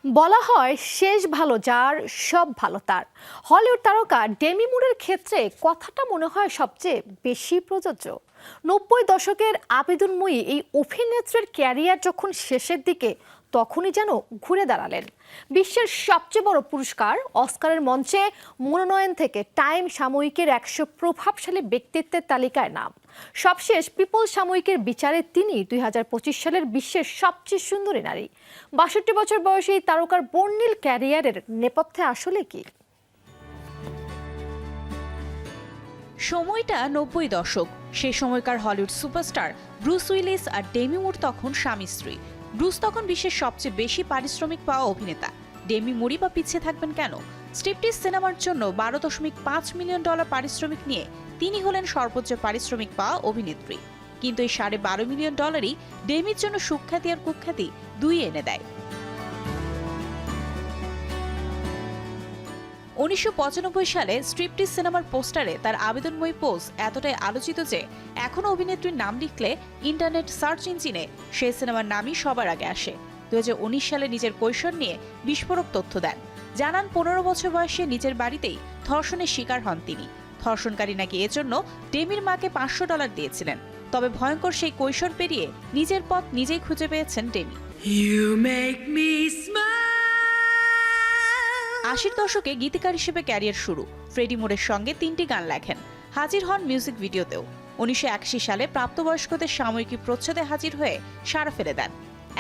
বলা হয় শেষ ভালো যার সব ভালো তার। হলিউড তারকা ডেমি মুরের ক্ষেত্রে কথাটা মনে হয় সবচেয়ে বেশি প্রযোজ্য। 90 দশকের আবেদনময়ী এই অভিনেত্রীর ক্যারিয়ার যখন শেষের দিকে, তখনই যেন ঘুরে দাঁড়ালেন। বিশ্বের সবচেয়ে বড় পুরস্কার অস্কারের মঞ্চে মনোনয়ন থেকে টাইম সাময়িকীর 100 প্রভাবশালী ব্যক্তিত্বের তালিকায় নাম। সবশেষ পিপল সাময়িকীর বিচারে তিনি 2025 সালের বিশ্বের সবচেয়ে সুন্দরী নারী। 62 বছর বয়সী এই তারকার বর্ণিল ক্যারিয়ারের নেপথ্যে আসলে কি? সময়টা 90 দশক। সেই সময়কার হলিউড সুপারস্টার ব্রুস উইলিস আর ডেমি মুর তখন স্বামী স্ত্রী। ব্রুস তখন বিশ্বের সবচেয়ে বেশি পারিশ্রমিক পাওয়া অভিনেতা। ডেমি মুরই বা পিছিয়ে থাকবেন কেন? স্ট্রিপটিজ সিনেমার জন্য $12.5 মিলিয়ন পারিশ্রমিক নিয়ে তিনি হলেন সর্বোচ্চ পারিশ্রমিক পাওয়া অভিনেত্রী। কিন্তু এই $12.5 মিলিয়ন ডেমির জন্য সুখ্যাতি আর কুখ্যাতি দুই এনে দেয়। 1995 সালে স্ট্রিপটিজ সিনেমার পোস্টারে তার আবেদনময়ী পোজ এতটাই আলোচিত যে এখনও অভিনেত্রীর নাম লিখলে ইন্টারনেট সার্চ ইঞ্জিনে সেই সিনেমার নামই সবার আগে আসে। 2019 সালে নিজের কৈশোর নিয়ে বিস্ফোরক তথ্য দেন। জানান 15 বছর বয়সে নিজের বাড়িতেই ধর্ষণের শিকার হন তিনি। ধর্ষণকারী নাকি এজন্য ডেমির মাকে $500 দিয়েছিলেন। তবে ভয়ঙ্কর সেই কৈশোর পেরিয়ে নিজের পথ নিজেই খুঁজে পেয়েছেন ডেমি। 80 দশকে গীতিকার হিসেবে ক্যারিয়ার শুরু। ফ্রেডি মুরের সঙ্গে 3টি গান লেখেন, হাজির হন মিউজিক ভিডিওতেও। 1981 সালে প্রাপ্তবয়স্কদের সাময়িকী প্রচ্ছদে হাজির হয়ে সাড়া ফেলে দেন।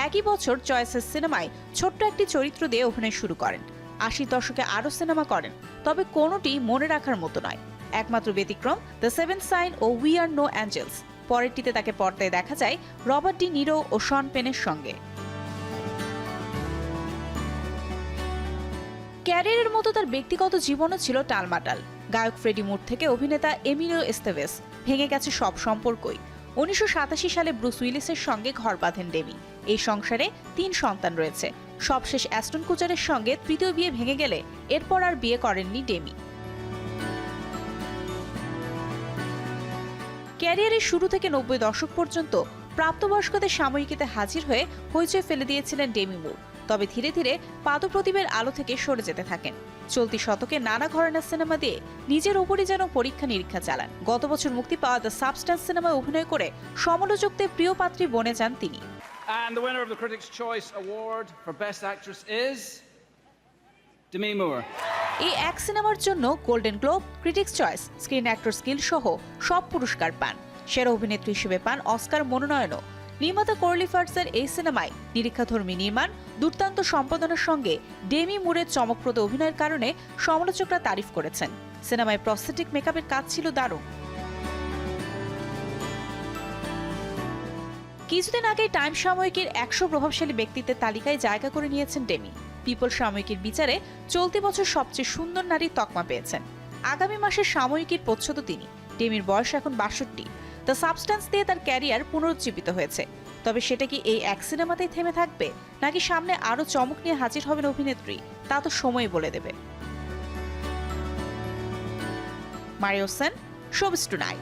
একই বছর চয়েসেস সিনেমায় ছোট্ট একটি চরিত্র দিয়ে অভিনয় শুরু করেন। 80 দশকে আরও সিনেমা করেন, তবে কোনোটি মনে রাখার মতো নয়। একমাত্র ব্যতিক্রম দ্য সেভেন্থ সাইন ও উই আর নো অ্যাঞ্জেলস। পরেরটিতে তাকে পর্দায় দেখা যায় রবার্ট ডি নিরো ও শন পেনের সঙ্গে। ক্যারিয়ারের মতো তার ব্যক্তিগত জীবনও ছিল টালমাটাল। গায়ক ফ্রেডি মুর থেকে অভিনেতা এমিলিও এস্তেভেস, ভেঙে গেছে সব সম্পর্কই। 1987 সালে ব্রুস উইলিসের সঙ্গে ঘর বাঁধেন ডেমি। এই সংসারে 3 সন্তান রয়েছে। সবশেষ অ্যাস্টন কুচারের সঙ্গে তৃতীয় বিয়ে ভেঙে গেলে এরপর আর বিয়ে করেননি ডেমি। ক্যারিয়ারের শুরু থেকে 90 দশক পর্যন্ত প্রাপ্তবয়স্কদের সাময়িকীতে হাজির হয়ে হইচই ফেলে দিয়েছিলেন ডেমি মুর। তবে ধীরে ধীরে পাদপ্রদীপের আলো থেকে সরে যেতে থাকেন। চলতি শতকে নানা ঘরানার সিনেমা দিয়ে নিজের ওপরই যেন পরীক্ষা নিরীক্ষা চালান। গত বছর মুক্তি পাওয়া দ্য সাবস্ট্যান্স সিনেমায় অভিনয় করে সমালোচকদের প্রিয় পাত্রী বনে যান তিনি। And the winner of the Critics' Choice Award for Best Actress is Demi Moore. এই এক সিনেমার জন্য golden globe, critics choice, screen actors guild সহ সব পুরস্কার পান। সেরা অভিনেত্রী হিসেবে পান অস্কার মনোনয়নও। নির্মাতা কোরলি ফার্টসের এই সিনেমায় নিরীক্ষাধর্মী নির্মাণ, দুর্দান্ত সম্পাদনার সঙ্গে ডেমি মুরের চমকপ্রদ অভিনয়ের কারণে সমালোচকরা তারিফ করেছেন। সিনেমায় প্রস্থেটিক মেকআপের কাজ ছিল দারুণ। কিছুদিন আগে টাইম সাময়িকীর 100 প্রভাবশালী ব্যক্তিত্বের তালিকায় জায়গা করে নিয়েছেন ডেমি। পিপল সাময়িকীর বিচারে চলতি বছর সবচেয়ে সুন্দর নারীর তকমা পেয়েছেন। আগামী মাসে সাময়িকীর প্রচ্ছদ তিনি। ডেমির বয়স এখন 62। দ্য সাবস্ট্যান্স দিয়ে তার ক্যারিয়ার পুনরুজ্জীবিত হয়েছে। তবে সেটা কি এই এক সিনেমাতেই থেমে থাকবে, নাকি সামনে আরও চমক নিয়ে হাজির হবেন অভিনেত্রী, তা তো সময় বলে দেবে। Mario Sen, showbiz tonight.